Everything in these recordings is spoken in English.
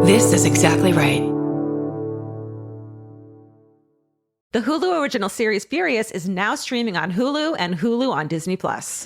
This is exactly right. The Hulu original series Furious is now streaming on Hulu and Hulu on Disney+.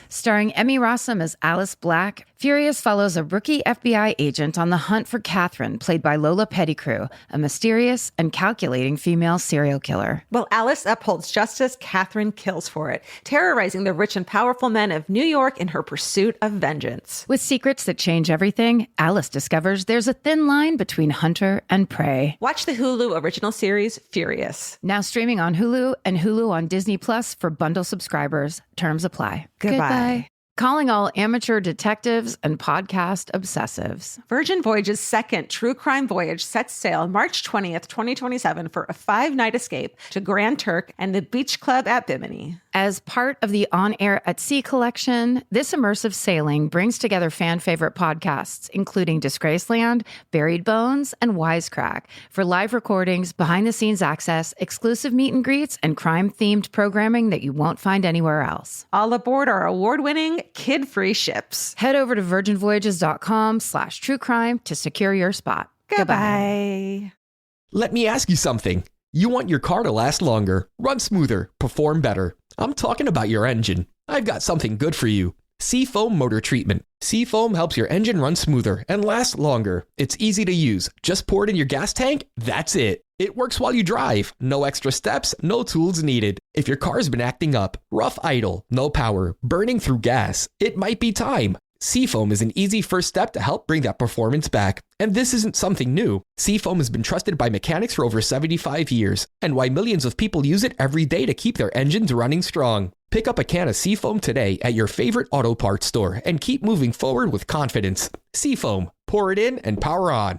Starring Emmy Rossum as Alice Black, Furious follows a rookie FBI agent on the hunt for Catherine, played by Lola Pettigrew, a mysterious and calculating female serial killer. While Alice upholds justice, Catherine kills for it, terrorizing the rich and powerful men of New York in her pursuit of vengeance. With secrets that change everything, Alice discovers there's a thin line between hunter and prey. Watch the Hulu original series Furious. Now streaming on Hulu and Hulu on Disney Plus for bundle subscribers. Terms apply. Goodbye. Calling all amateur detectives and podcast obsessives. Virgin Voyage's second true crime voyage sets sail March 20th, 2027 for a 5-night escape to Grand Turk and the Beach Club at Bimini. As part of the On Air at Sea collection, this immersive sailing brings together fan favorite podcasts, including Disgraceland, Buried Bones, and Wisecrack, for live recordings, behind-the-scenes access, exclusive meet and greets, and crime-themed programming that you won't find anywhere else. All aboard our award-winning, kid-free ships. Head over to virginvoyages.com/truecrime to secure your spot. Goodbye. Let me ask you something. You want your car to last longer, run smoother, perform better. I'm talking about your engine. I've got something good for you. Seafoam Motor Treatment. Seafoam helps your engine run smoother and last longer. It's easy to use. Just pour it in your gas tank. That's it. It works while you drive. No extra steps, no tools needed. If your car's been acting up, rough idle, no power, burning through gas, it might be time. Seafoam is an easy first step to help bring that performance back. And this isn't something new. Seafoam has been trusted by mechanics for over 75 years, and why millions of people use it every day to keep their engines running strong. Pick up a can of Seafoam today at your favorite auto parts store and keep moving forward with confidence. Seafoam, pour it in and power on.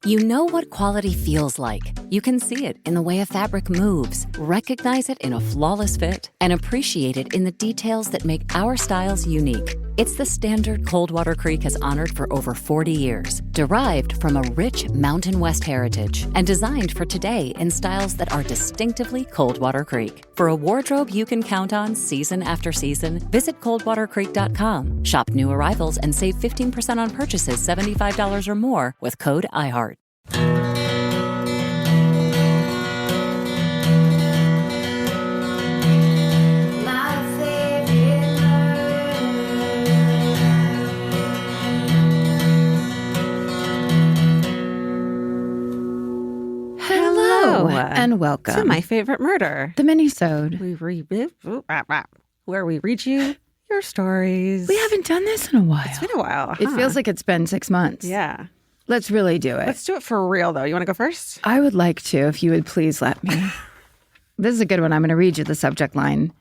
You know what quality feels like. You can see it in the way a fabric moves, recognize it in a flawless fit, and appreciate it in the details that make our styles unique. It's the standard Coldwater Creek has honored for over 40 years, derived from a rich Mountain West heritage, and designed for today in styles that are distinctively Coldwater Creek. For a wardrobe you can count on season after season, visit coldwatercreek.com. Shop new arrivals and save 15% on purchases $75 or more with code iHeart. And welcome to My Favorite Murder, the Minisode. Where we read you your stories. We haven't done this in a while. It's been a while. It feels like it's been 6 months. Yeah. Let's really do it. Let's do it for real, though. You want to go first? I would like to, if you would please let me. This is a good one. I'm going to read you the subject line.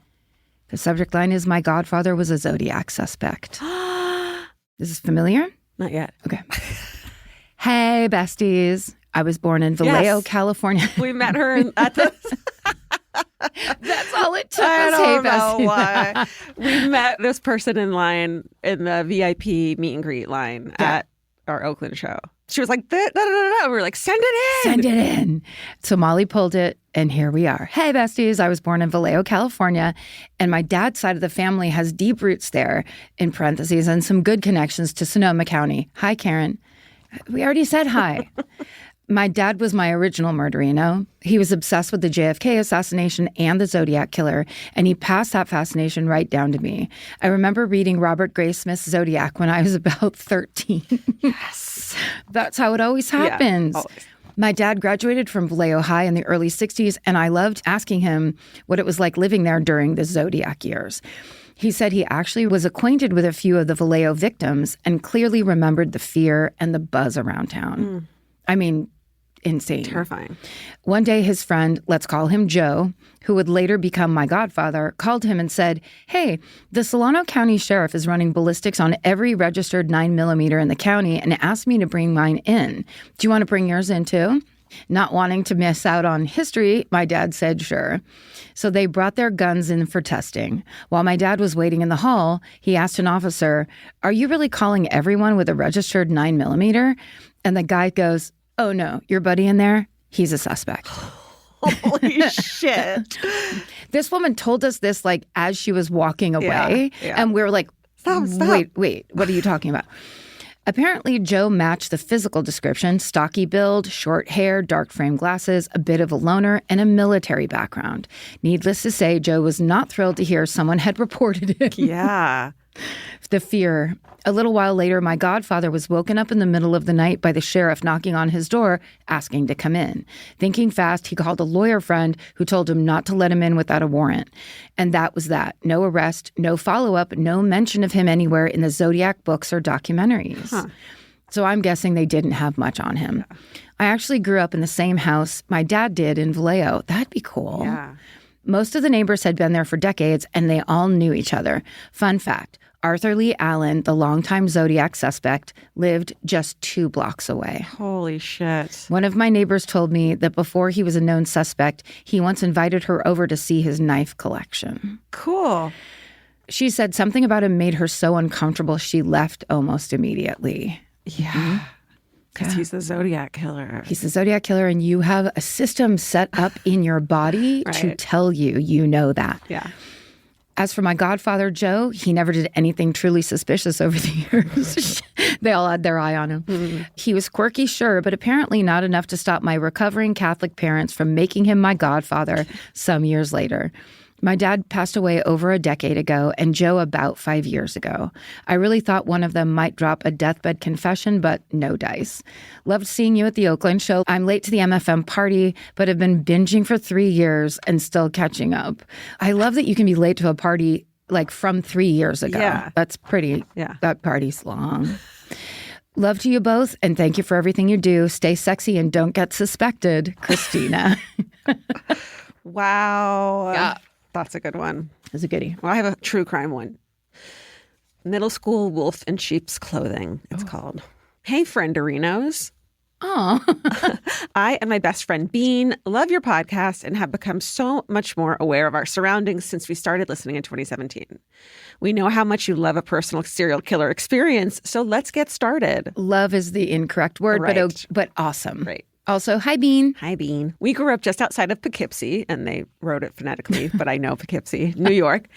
The subject line is, my godfather was a Zodiac suspect. Is this familiar? Not yet. Okay. Hey, besties. I was born in Vallejo, California. We met her at the... That's all it took. I don't know why. We met this person in line in the VIP meet and greet line at our Oakland show. She was like, da, da, da, da. We were like, send it in. Send it in. So Molly pulled it, and here we are. Hey, besties. I was born in Vallejo, California, and my dad's side of the family has deep roots there, in parentheses, and some good connections to Sonoma County. Hi, Karen. We already said hi. My dad was my original murderino. He was obsessed with the JFK assassination and the Zodiac killer, and he passed that fascination right down to me. I remember reading Robert Graysmith's Zodiac when I was about 13. Yes. That's how it always happens. Yeah, always. My dad graduated from Vallejo High in the early 60s, and I loved asking him what it was like living there during the Zodiac years. He said he actually was acquainted with a few of the Vallejo victims and clearly remembered the fear and the buzz around town. I mean, insane. Terrifying. One day, his friend, let's call him Joe, who would later become my godfather, called him and said, hey, the Solano County Sheriff is running ballistics on every registered 9mm in the county and asked me to bring mine in. Do you want to bring yours in too? Not wanting to miss out on history, my dad said sure. So they brought their guns in for testing. While my dad was waiting in the hall, he asked an officer, are you really calling everyone with a registered 9mm? And the guy goes, oh no, your buddy in there, he's a suspect. Holy shit. This woman told us this like as she was walking away. Yeah. And we were like, stop. Wait, what are you talking about? Apparently, Joe matched the physical description: stocky build, short hair, dark frame glasses, a bit of a loner, and a military background. Needless to say, Joe was not thrilled to hear someone had reported him. Yeah. The fear. A little while later, my godfather was woken up in the middle of the night by the sheriff knocking on his door, asking to come in. Thinking fast, he called a lawyer friend who told him not to let him in without a warrant. And that was that. No arrest, no follow-up, no mention of him anywhere in the Zodiac books or documentaries. Huh. So I'm guessing they didn't have much on him. Yeah. I actually grew up in the same house my dad did in Vallejo. That'd be cool. Yeah. Most of the neighbors had been there for decades, and they all knew each other. Fun fact, Arthur Lee Allen, the longtime Zodiac suspect, lived just 2 blocks away. Holy shit. One of my neighbors told me that before he was a known suspect, he once invited her over to see his knife collection. Cool. She said something about him made her so uncomfortable she left almost immediately. Yeah. Because he's the Zodiac killer. He's the Zodiac killer, and you have a system set up in your body to tell you know that. Yeah. As for my godfather, Joe, he never did anything truly suspicious over the years. They all had their eye on him. Mm-hmm. He was quirky, sure, but apparently not enough to stop my recovering Catholic parents from making him my godfather some years later. My dad passed away over a decade ago, and Joe about 5 years ago. I really thought one of them might drop a deathbed confession, but no dice. Loved seeing you at the Oakland show. I'm late to the MFM party, but have been binging for 3 years and still catching up. I love that you can be late to a party like from 3 years ago. Yeah. That's pretty. Yeah. That party's long. Love to you both, and thank you for everything you do. Stay sexy and don't get suspected, Christina. Wow. Yeah. That's a good one. That's a goodie. Well, I have a true crime one. Middle School Wolf in Sheep's Clothing, it's called. Hey, frienderinos. Oh. I and my best friend Bean love your podcast and have become so much more aware of our surroundings since we started listening in 2017. We know how much you love a personal serial killer experience, so let's get started. Love is the incorrect word, right. but awesome. Right. Also, hi, Bean. Hi, Bean. We grew up just outside of Poughkeepsie, and they wrote it phonetically, but I know Poughkeepsie, New York,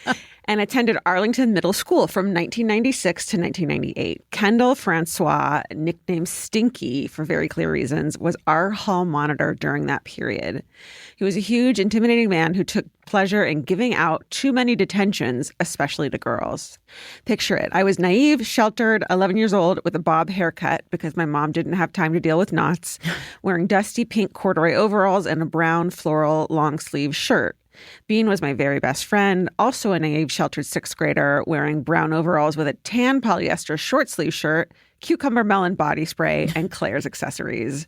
and attended Arlington Middle School from 1996 to 1998. Kendall Francois, nicknamed Stinky for very clear reasons, was our hall monitor during that period. He was a huge, intimidating man who took pleasure in giving out too many detentions, especially to girls. Picture it. I was naive, sheltered, 11 years old with a bob haircut because my mom didn't have time to deal with knots, wearing dusty pink corduroy overalls and a brown floral long sleeve shirt. Bean was my very best friend, also a naive, sheltered 6th grader, wearing brown overalls with a tan polyester short sleeve shirt, cucumber melon body spray, and Claire's accessories.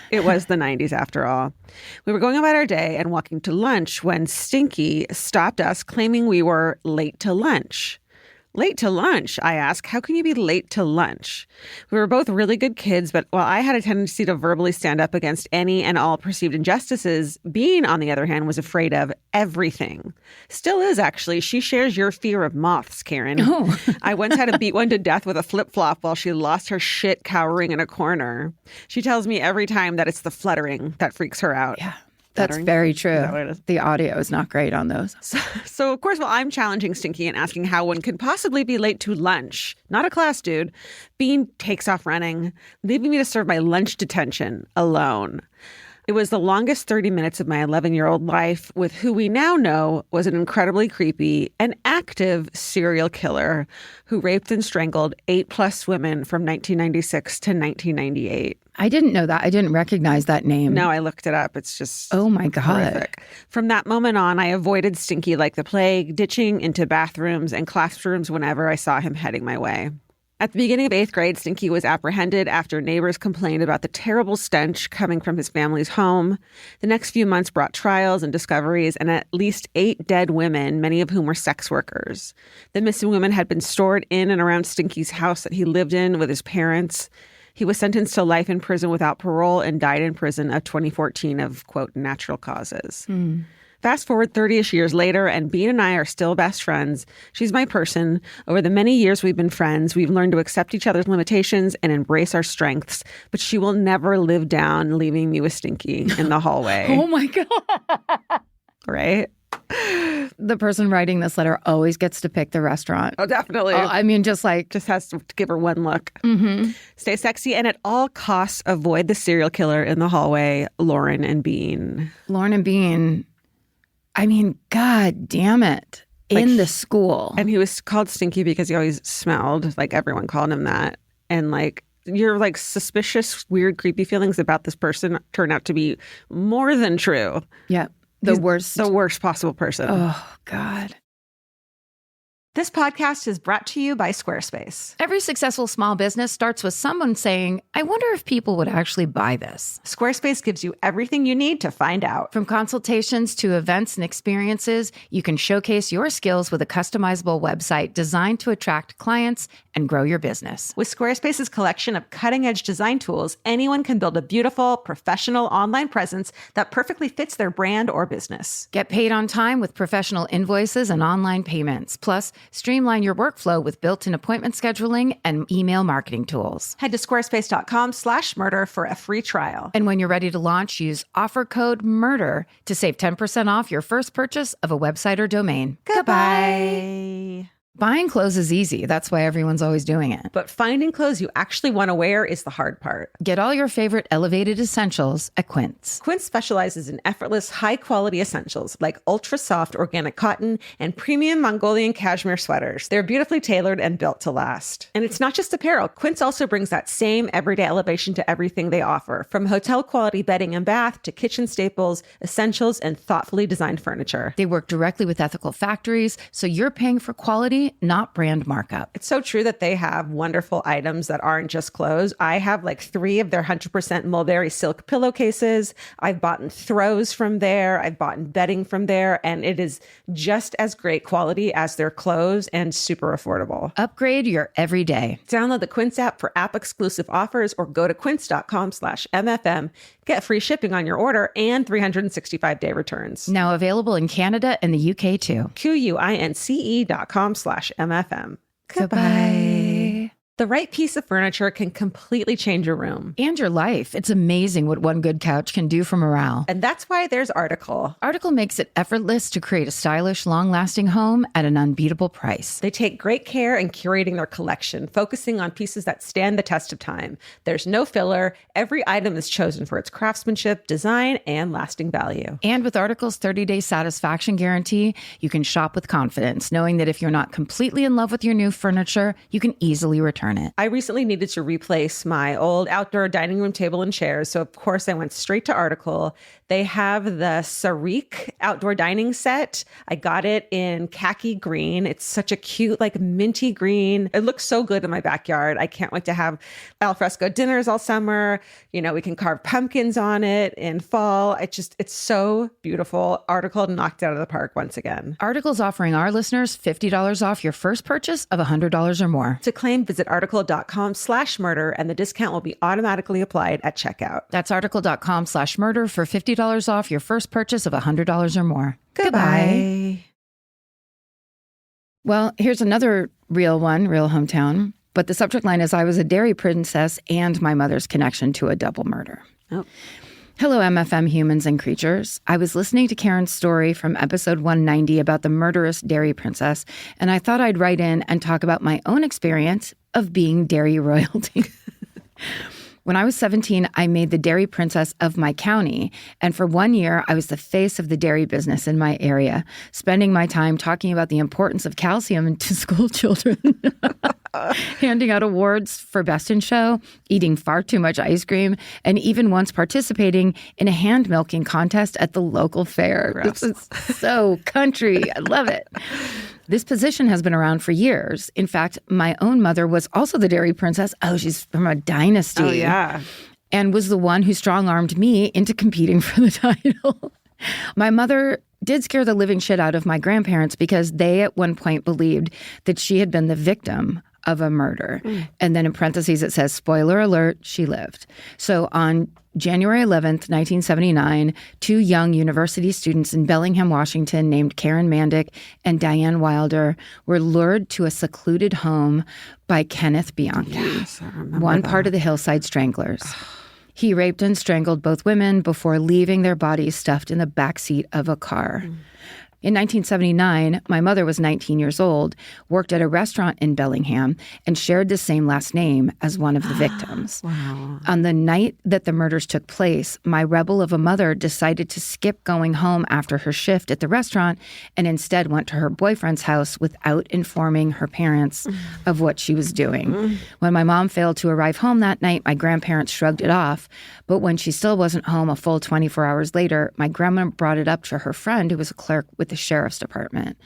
It was the 90s after all. We were going about our day and walking to lunch when Stinky stopped us claiming we were late to lunch. Late to lunch, I asked. How can you be late to lunch? We were both really good kids, but while I had a tendency to verbally stand up against any and all perceived injustices, Bean, on the other hand, was afraid of everything. Still is, actually. She shares your fear of moths, Karen. Oh. I once had to beat one to death with a flip-flop while she lost her shit cowering in a corner. She tells me every time that it's the fluttering that freaks her out. Yeah. That's very true. The audio is not great on those. So, of course, while I'm challenging Stinky and asking how one could possibly be late to lunch, not a class dude, Bean takes off running, leaving me to serve my lunch detention alone. It was the longest 30 minutes of my 11-year-old life with who we now know was an incredibly creepy and active serial killer who raped and strangled 8+ women from 1996 to 1998. I didn't know that. I didn't recognize that name. No, I looked it up. It's just oh my God. Horrific. From that moment on, I avoided Stinky like the plague, ditching into bathrooms and classrooms whenever I saw him heading my way. At the beginning of 8th grade, Stinky was apprehended after neighbors complained about the terrible stench coming from his family's home. The next few months brought trials and discoveries and at least 8 dead women, many of whom were sex workers. The missing women had been stored in and around Stinky's house that he lived in with his parents. He was sentenced to life in prison without parole and died in prison of 2014 of, quote, natural causes. Fast forward 30-ish years later, and Bean and I are still best friends. She's my person. Over the many years we've been friends, we've learned to accept each other's limitations and embrace our strengths. But she will never live down leaving me with Stinky in the hallway. Oh, my God. Right? The person writing this letter always gets to pick the restaurant. Oh, definitely. I mean, just has to give her one look. Mm-hmm. Stay sexy and at all costs avoid the serial killer in the hallway, Lauren and Bean. Lauren and Bean, I mean, God damn it. In the school. And he was called Stinky because he always smelled. Like everyone called him that. And like your like suspicious, weird, creepy feelings about this person turn out to be more than true. Yeah. The worst possible person. Oh, God. This podcast is brought to you by Squarespace. Every successful small business starts with someone saying, I wonder if people would actually buy this. Squarespace gives you everything you need to find out. From consultations to events and experiences, you can showcase your skills with a customizable website designed to attract clients and grow your business. With Squarespace's collection of cutting-edge design tools, anyone can build a beautiful, professional online presence that perfectly fits their brand or business. Get paid on time with professional invoices and online payments. Plus, streamline your workflow with built-in appointment scheduling and email marketing tools. Head to squarespace.com/murder for a free trial. And when you're ready to launch, use offer code MURDER to save 10% off your first purchase of a website or domain. Goodbye. Buying clothes is easy. That's why everyone's always doing it. But finding clothes you actually want to wear is the hard part. Get all your favorite elevated essentials at Quince. Quince specializes in effortless, high-quality essentials like ultra-soft organic cotton and premium Mongolian cashmere sweaters. They're beautifully tailored and built to last. And it's not just apparel. Quince also brings that same everyday elevation to everything they offer, from hotel-quality bedding and bath to kitchen staples, essentials, and thoughtfully designed furniture. They work directly with ethical factories, so you're paying for quality, not brand markup. It's so true that they have wonderful items that aren't just clothes. I have like 3 of their 100% mulberry silk pillowcases. I've bought throws from there. I've bought bedding from there. And it is just as great quality as their clothes and super affordable. Upgrade your everyday. Download the Quince app for app-exclusive offers or go to quince.com/MFM. Get free shipping on your order and 365-day returns. Now available in Canada and the UK too. QUINCE.com/MFM. Goodbye. The right piece of furniture can completely change your room. And your life. It's amazing what one good couch can do for morale. And that's why there's Article. Article makes it effortless to create a stylish, long-lasting home at an unbeatable price. They take great care in curating their collection, focusing on pieces that stand the test of time. There's no filler. Every item is chosen for its craftsmanship, design, and lasting value. And with Article's 30-day satisfaction guarantee, you can shop with confidence, knowing that if you're not completely in love with your new furniture, you can easily return it. I recently needed to replace my old outdoor dining room table and chairs, so of course I went straight to Article. They have the Sarik outdoor dining set. I got it in khaki green. It's such a cute, like minty green. It looks so good in my backyard. I can't wait to have alfresco dinners all summer. You know, we can carve pumpkins on it in fall. It's so beautiful. Article knocked it out of the park once again. Article's offering our listeners $50 off your first purchase of $100 or more. To claim, visit article.com/murder and the discount will be automatically applied at checkout. That's article.com/murder for $50 off your first purchase of $100 or more. Goodbye. Well, here's another real hometown. But the subject line is, I was a dairy princess and my mother's connection to a double murder. Oh. Hello, MFM humans and creatures. I was listening to Karen's story from episode 190 about the murderous dairy princess, and I thought I'd write in and talk about my own experience of being dairy royalty. When I was 17, I made the dairy princess of my county, and for 1 year, I was the face of the dairy business in my area, spending my time talking about the importance of calcium to school children, handing out awards for Best in Show, eating far too much ice cream, and even once participating in a hand milking contest at the local fair. Gross. This is so country. I love it. This position has been around for years. In fact, my own mother was also the dairy princess. Oh, she's from a dynasty. Oh, yeah. And was the one who strong-armed me into competing for the title. My mother did scare the living shit out of my grandparents because they at one point believed that she had been the victim of a murder. And then in parentheses, it says, spoiler alert, she lived. So on January 11th, 1979, 2 young university students in Bellingham, Washington, named Karen Mandick and Diane Wilder, were lured to a secluded home by Kenneth Bianchi, Yes, I remember one that. part of the Hillside Stranglers. He raped and strangled both women before leaving their bodies stuffed in the backseat of a car. In 1979, my mother was 19 years old, worked at a restaurant in Bellingham, and shared the same last name as one of the victims. Wow. On the night that the murders took place, my rebel of a mother decided to skip going home after her shift at the restaurant and instead went to her boyfriend's house without informing her parents of what she was doing. When my mom failed to arrive home that night, my grandparents shrugged it off. But when she still wasn't home a full 24 hours later, my grandma brought it up to her friend who was a clerk with the sheriff's department.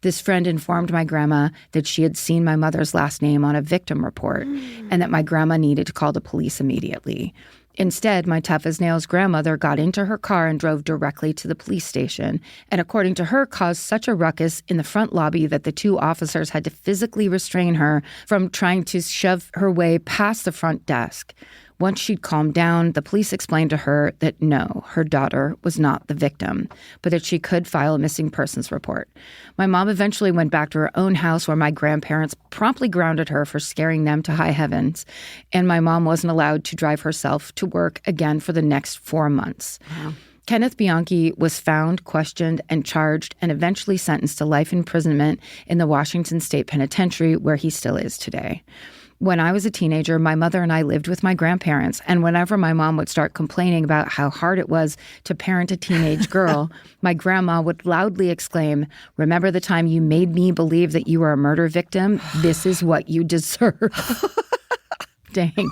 This friend informed my grandma that she had seen my mother's last name on a victim report and that my grandma needed to call the police immediately. Instead, my tough-as-nails grandmother got into her car and drove directly to the police station, and according to her, caused such a ruckus in the front lobby that the two officers had to physically restrain her from trying to shove her way past the front desk. Once she'd calmed down, the police explained to her that no, her daughter was not the victim, but that she could file a missing persons report. My mom eventually went back to her own house where my grandparents promptly grounded her for scaring them to high heavens, and my mom wasn't allowed to drive herself to work again for the next 4 months. Wow. Kenneth Bianchi was found, questioned, and charged, and eventually sentenced to life imprisonment in the Washington State Penitentiary, where he still is today. When I was a teenager, my mother and I lived with my grandparents, and whenever my mom would start complaining about how hard it was to parent a teenage girl, my grandma would loudly exclaim, "Remember the time you made me believe that you were a murder victim? This is what you deserve." Dang.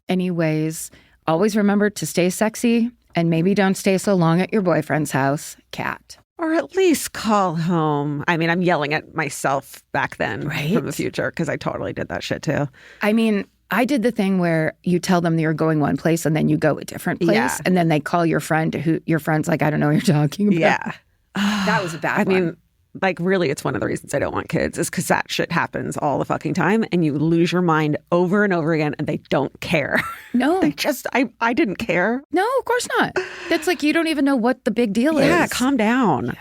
Anyways, always remember to stay sexy, and maybe don't stay so long at your boyfriend's house. Cat. Or at least call home. I mean, I'm yelling at myself back then from the future because I totally did that shit too. I mean, I did the thing where you tell them that you're going one place and then you go a different place. And then they call your friend who your friend's like, I don't know what you're talking about. Yeah. That was a bad one. I mean, like really, it's one of the reasons I don't want kids is because that shit happens all the fucking time and you lose your mind over and over again and they don't care. No. They just, I didn't care. No, of course not. That's like, you don't even know what the big deal is. Yeah, calm down.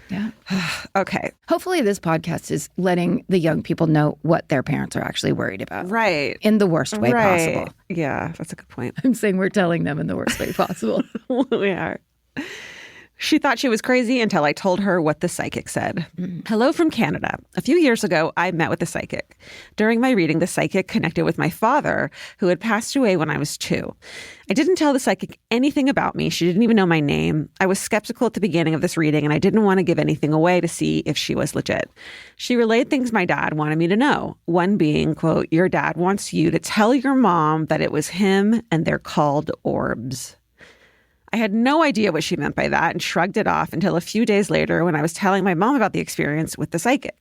Yeah. Okay. Hopefully this podcast is letting the young people know what their parents are actually worried about. Right. In the worst way possible. Yeah, that's a good point. I'm saying we're telling them in the worst way possible. We are. She thought she was crazy until I told her what the psychic said. Hello from Canada. A few years ago, I met with a psychic. During my reading, the psychic connected with my father, who had passed away when I was 2. I didn't tell the psychic anything about me. She didn't even know my name. I was skeptical at the beginning of this reading, and I didn't want to give anything away to see if she was legit. She relayed things my dad wanted me to know. One being, quote, your dad wants you to tell your mom that it was him and they're called orbs. I had no idea what she meant by that and shrugged it off until a few days later when I was telling my mom about the experience with the psychic.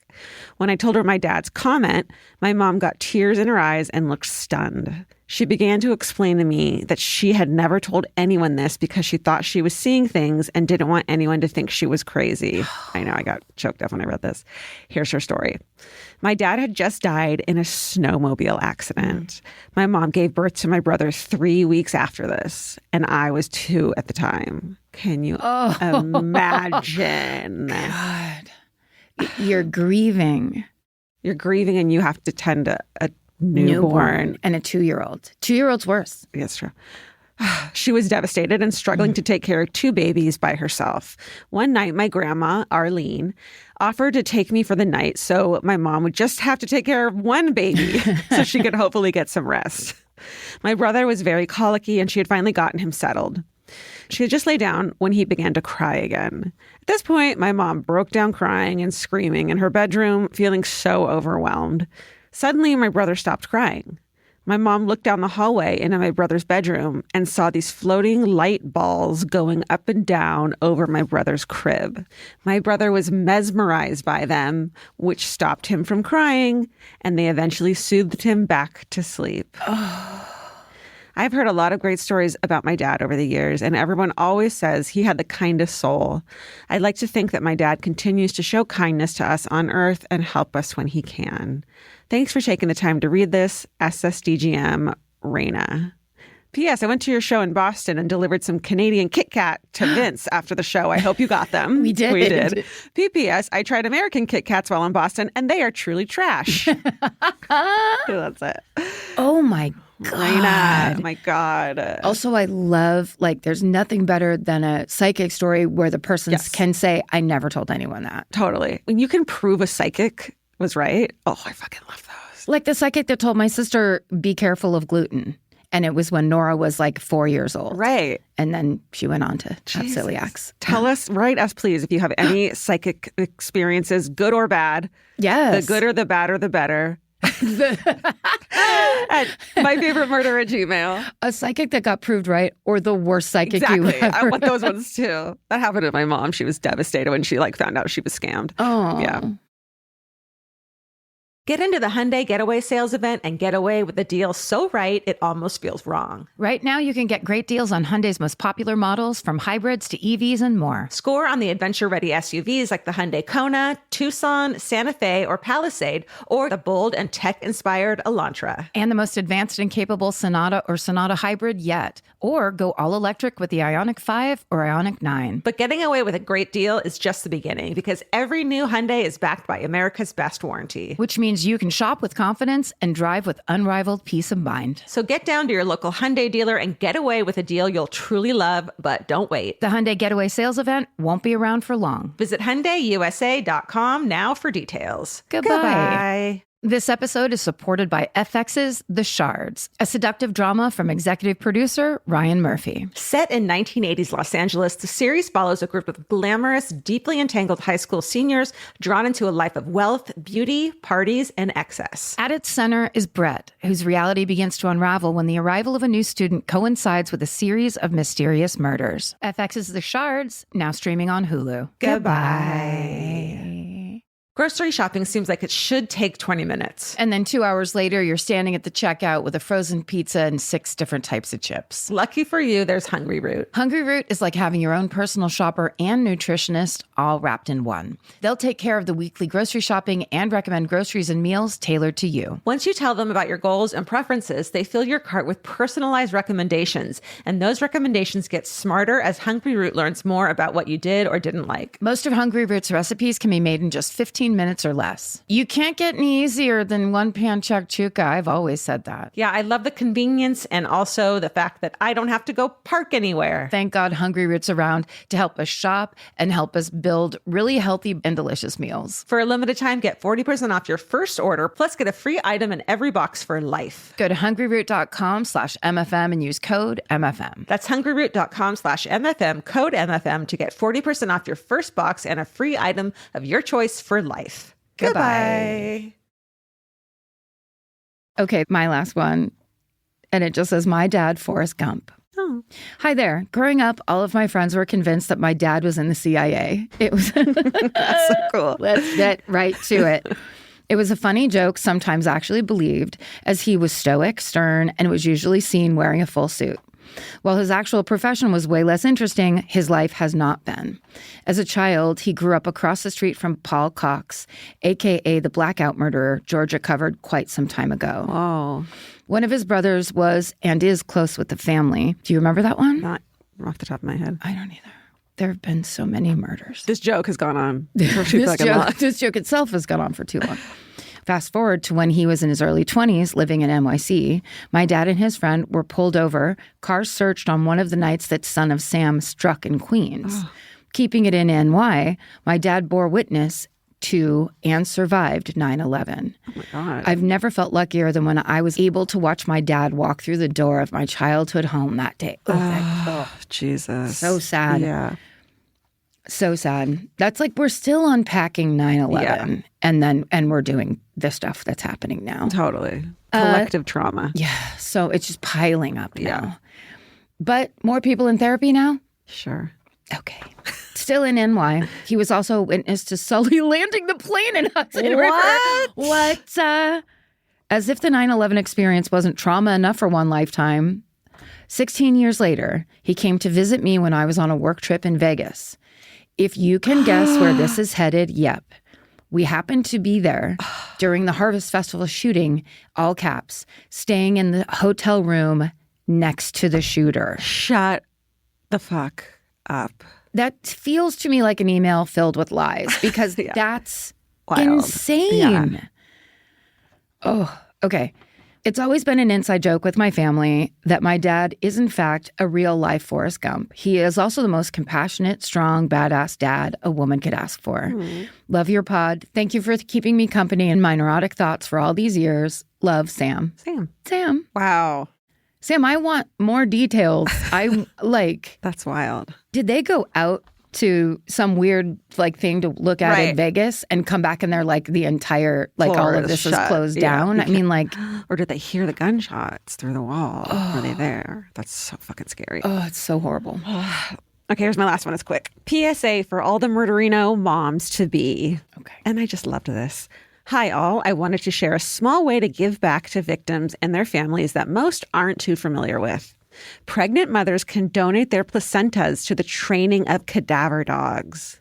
When I told her my dad's comment, my mom got tears in her eyes and looked stunned. She began to explain to me that she had never told anyone this because she thought she was seeing things and didn't want anyone to think she was crazy. I know, I got choked up when I read this. Here's her story. My dad had just died in a snowmobile accident. My mom gave birth to my brother 3 weeks after this, and I was 2 at the time. Can you imagine? God. You're grieving. You're grieving and you have to tend a newborn. And a 2-year-old. 2-year-old's worse. Yes, true. She was devastated and struggling to take care of 2 babies by herself. One night, my grandma, Arlene, offered to take me for the night so my mom would just have to take care of 1 baby so she could hopefully get some rest. My brother was very colicky and she had finally gotten him settled. She had just laid down when he began to cry again. At this point, my mom broke down crying and screaming in her bedroom, feeling so overwhelmed. Suddenly, my brother stopped crying. My mom looked down the hallway into my brother's bedroom and saw these floating light balls going up and down over my brother's crib. My brother was mesmerized by them, which stopped him from crying, and they eventually soothed him back to sleep. I've heard a lot of great stories about my dad over the years, and everyone always says he had the kindest soul. I'd like to think that my dad continues to show kindness to us on Earth and help us when he can. Thanks for taking the time to read this, SSDGM, Raina. P.S. I went to your show in Boston and delivered some Canadian Kit Kat to Vince after the show. I hope you got them. We did. We did. P.P.S. I tried American Kit Kats while in Boston, and they are truly trash. That's it. Oh, my Raina, my God. Also, I love, like, there's nothing better than a psychic story where the person can say, I never told anyone that. Totally. When you can prove a psychic was right. Oh, I fucking love those. Like the psychic that told my sister, be careful of gluten. And it was when Nora was like 4 years old. Right. And then she went on to have celiacs. Tell us, write us, please, if you have any psychic experiences, good or bad. Yes. The good or the bad or the better. At myfavoritemurder@gmail. A psychic that got proved right or the worst psychic you Exactly. ever. I want those ones too. That happened to my mom. She was devastated when she found out she was scammed. Oh. Yeah. Get into the Hyundai Getaway Sales Event and get away with a deal so right it almost feels wrong. Right now, you can get great deals on Hyundai's most popular models, from hybrids to EVs and more. Score on the adventure-ready SUVs like the Hyundai Kona, Tucson, Santa Fe, or Palisade, or the bold and tech-inspired Elantra. And the most advanced and capable Sonata or Sonata hybrid yet. Or go all-electric with the Ioniq 5 or Ioniq 9. But getting away with a great deal is just the beginning, because every new Hyundai is backed by America's Best Warranty. Which means you can shop with confidence and drive with unrivaled peace of mind. So get down to your local Hyundai dealer and get away with a deal you'll truly love, but don't wait. The Hyundai Getaway Sales Event won't be around for long. Visit HyundaiUSA.com now for details. Goodbye. This episode is supported by FX's The Shards, a seductive drama from executive producer Ryan Murphy. Set in 1980s Los Angeles, the series follows a group of glamorous, deeply entangled high school seniors drawn into a life of wealth, beauty, parties, and excess. At its center is Brett, whose reality begins to unravel when the arrival of a new student coincides with a series of mysterious murders. FX's The Shards, now streaming on Hulu. Goodbye. Grocery shopping seems like it should take 20 minutes. And then 2 hours later, you're standing at the checkout with a frozen pizza and 6 different types of chips. Lucky for you, there's Hungry Root. Hungry Root is like having your own personal shopper and nutritionist all wrapped in one. They'll take care of the weekly grocery shopping and recommend groceries and meals tailored to you. Once you tell them about your goals and preferences, they fill your cart with personalized recommendations. And those recommendations get smarter as Hungry Root learns more about what you did or didn't like. Most of Hungry Root's recipes can be made in just 15 minutes or less. You can't get any easier than one pan shakshuka. I've always said that. Yeah, I love the convenience and also the fact that I don't have to go park anywhere. Thank God Hungry Root's around to help us shop and help us build really healthy and delicious meals. For a limited time, get 40% off your first order, plus get a free item in every box for life. Go to hungryroot.com/MFM and use code MFM. That's hungryroot.com/MFM, code MFM, to get 40% off your first box and a free item of your choice for life. Goodbye. Okay, my last one. And it just says, my dad, Forrest Gump. Oh. Hi there. Growing up, all of my friends were convinced that my dad was in the CIA. It was That's so cool. Let's get right to it. It was a funny joke, sometimes actually believed, as he was stoic, stern, and was usually seen wearing a full suit. While his actual profession was way less interesting, his life has not been. As a child, he grew up across the street from Paul Cox, a.k.a. the blackout murderer Georgia covered quite some time ago. Oh. One of his brothers was and is close with the family. Do you remember that one? Not off the top of my head. I don't either. There have been so many murders. This joke has gone on for This joke itself has gone on for too long. Fast forward to when he was in his early 20s living in NYC, my dad and his friend were pulled over, cars searched on one of the nights that Son of Sam struck in Queens. Oh. Keeping it in NY, my dad bore witness to and survived 9/11. Oh my God. I've never felt luckier than when I was able to watch my dad walk through the door of my childhood home that day. Jesus. So sad. Yeah. So sad. That's like we're still unpacking 9/11 and we're doing the stuff that's happening now. Totally. Collective trauma. Yeah. So it's just piling up now. Yeah. But more people in therapy now? Sure. Okay. Still in NY. He was also a witness to Sully landing the plane in Hudson River. What? As if the 9/11 experience wasn't trauma enough for one lifetime, 16 years later, he came to visit me when I was on a work trip in Vegas. If you can guess where this is headed, yep. We happened to be there during the Harvest Festival shooting, all caps, staying in the hotel room next to the shooter. Shut the fuck up. That feels to me like an email filled with lies because that's wild. insane. Yeah. Oh, okay. It's always been an inside joke with my family that my dad is, in fact, a real-life Forrest Gump. He is also the most compassionate, strong, badass dad a woman could ask for. Love your pod. Thank you for keeping me company in my neurotic thoughts for all these years. Love, Sam. Sam. Wow. Sam, I want more details. That's wild. Did they go out to some weird thing to look at in Vegas and come back and they're the entire all of this is closed down? I mean, or did they hear the gunshots through the wall? Were they there? That's so fucking scary. Oh, it's so horrible. Okay, here's my last one. It's quick. PSA for all the murderino moms to be. Okay. And I just loved this. Hi, all. I wanted to share a small way to give back to victims and their families that most aren't too familiar with. Pregnant mothers can donate their placentas to the training of cadaver dogs.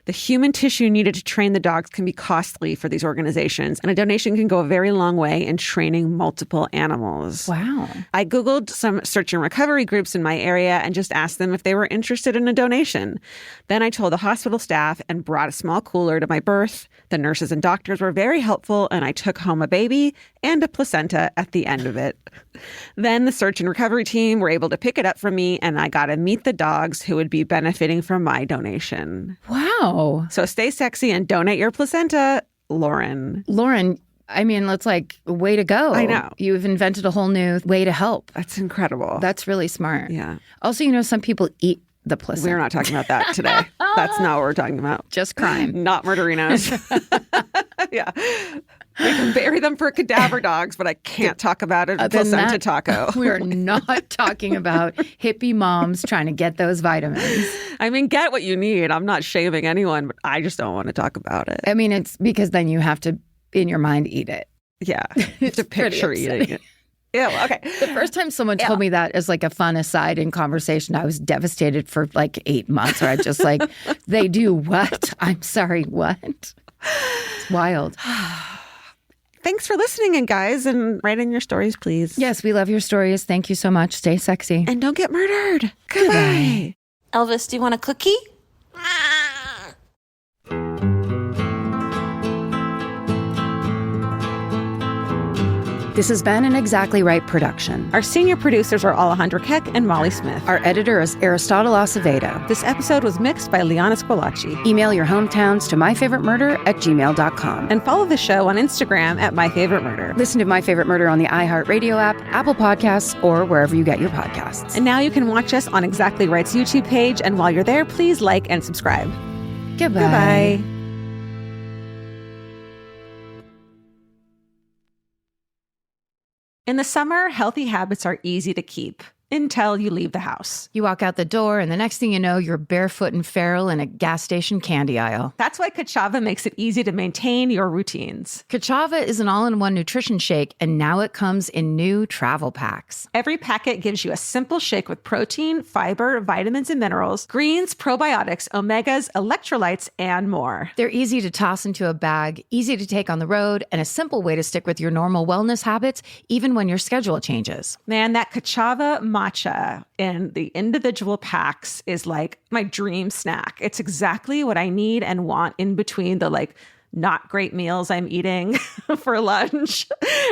The human tissue needed to train the dogs can be costly for these organizations, and a donation can go a very long way in training multiple animals. Wow. I Googled some search and recovery groups in my area and just asked them if they were interested in a donation. Then I told the hospital staff and brought a small cooler to my birth. The nurses and doctors were very helpful, and I took home a baby and a placenta at the end of it. Then the search and recovery team were able to pick it up from me, and I got to meet the dogs who would be benefiting from my donation. Wow. So stay sexy and donate your placenta, Lauren. I mean, it's way to go. I know. You've invented a whole new way to help. That's incredible. That's really smart. Yeah. Also, some people eat the placenta. We're not talking about that today. That's not what we're talking about. Just crime. Not murderinos. Yeah. We can bury them for cadaver dogs, but I can't talk about a placenta taco. We're not talking about hippie moms trying to get those vitamins. I mean, get what you need. I'm not shaming anyone, but I just don't want to talk about it. I mean, it's because then you have to, in your mind, eat it. Yeah. It's a picture eating it. Yeah, okay. The first time someone told me that as a fun aside in conversation, I was devastated for 8 months. Or I just they do what? I'm sorry, what? It's wild. Thanks for listening, and guys, and write in your stories, please. Yes, we love your stories. Thank you so much. Stay sexy. And don't get murdered. Goodbye. Elvis, do you want a cookie? This has been an Exactly Right production. Our senior producers are Alejandra Keck and Molly Smith. Our editor is Aristotle Acevedo. This episode was mixed by Liana Squillaci. Email your hometowns to myfavoritemurder@gmail.com. And follow the show on Instagram at myfavoritemurder. Listen to My Favorite Murder on the iHeartRadio app, Apple Podcasts, or wherever you get your podcasts. And now you can watch us on Exactly Right's YouTube page. And while you're there, please like and subscribe. Goodbye. Goodbye. In the summer, healthy habits are easy to keep until you leave the house. You walk out the door, and the next thing you know, you're barefoot and feral in a gas station candy aisle. That's why Kachava makes it easy to maintain your routines. Kachava is an all-in-one nutrition shake, and now it comes in new travel packs. Every packet gives you a simple shake with protein, fiber, vitamins and minerals, greens, probiotics, omegas, electrolytes, and more. They're easy to toss into a bag, easy to take on the road, and a simple way to stick with your normal wellness habits, even when your schedule changes. Man, that Kachava matcha in the individual packs is my dream snack. It's exactly what I need and want in between the not great meals I'm eating for lunch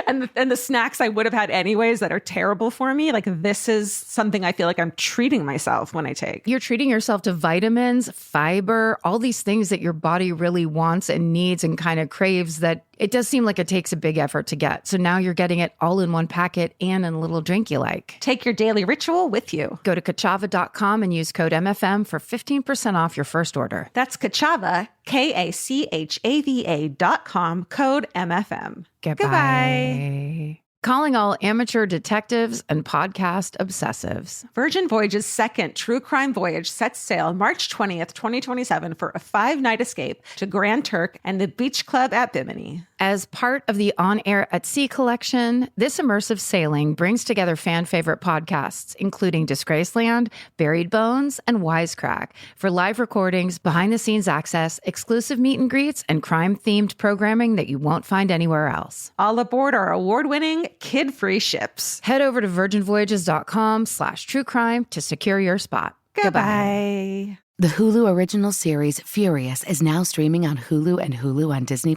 and the snacks I would have had anyways that are terrible for me. This is something I feel like I'm treating myself when I take. You're treating yourself to vitamins, fiber, all these things that your body really wants and needs and kind of craves that it does seem like it takes a big effort to get. So now you're getting it all in one packet and in a little drink you like. Take your daily ritual with you. Go to Kachava.com and use code MFM for 15% off your first order. That's Kachava, KACHAVA.com, code MFM. Goodbye. Calling all amateur detectives and podcast obsessives. Virgin Voyage's second true crime voyage sets sail March 20th, 2027 for a 5-night escape to Grand Turk and the Beach Club at Bimini. As part of the On Air at Sea collection, this immersive sailing brings together fan favorite podcasts, including Disgraceland, Buried Bones, and Wisecrack, for live recordings, behind-the-scenes access, exclusive meet and greets, and crime-themed programming that you won't find anywhere else. All aboard our award-winning, kid-free ships. Head over to virginvoyages.com/truecrime to secure your spot. Goodbye. The Hulu original series Furious is now streaming on Hulu and Hulu on Disney+.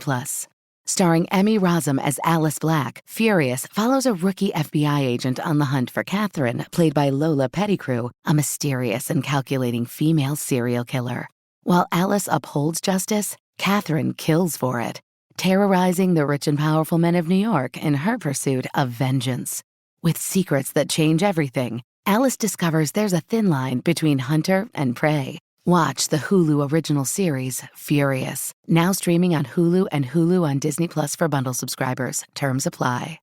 Starring Emmy Rossum as Alice Black, Furious follows a rookie FBI agent on the hunt for Catherine, played by Lola Pettigrew, a mysterious and calculating female serial killer. While Alice upholds justice, Catherine kills for it, terrorizing the rich and powerful men of New York in her pursuit of vengeance. With secrets that change everything, Alice discovers there's a thin line between hunter and prey. Watch the Hulu original series, Furious, now streaming on Hulu and Hulu on Disney Plus for bundle subscribers. Terms apply.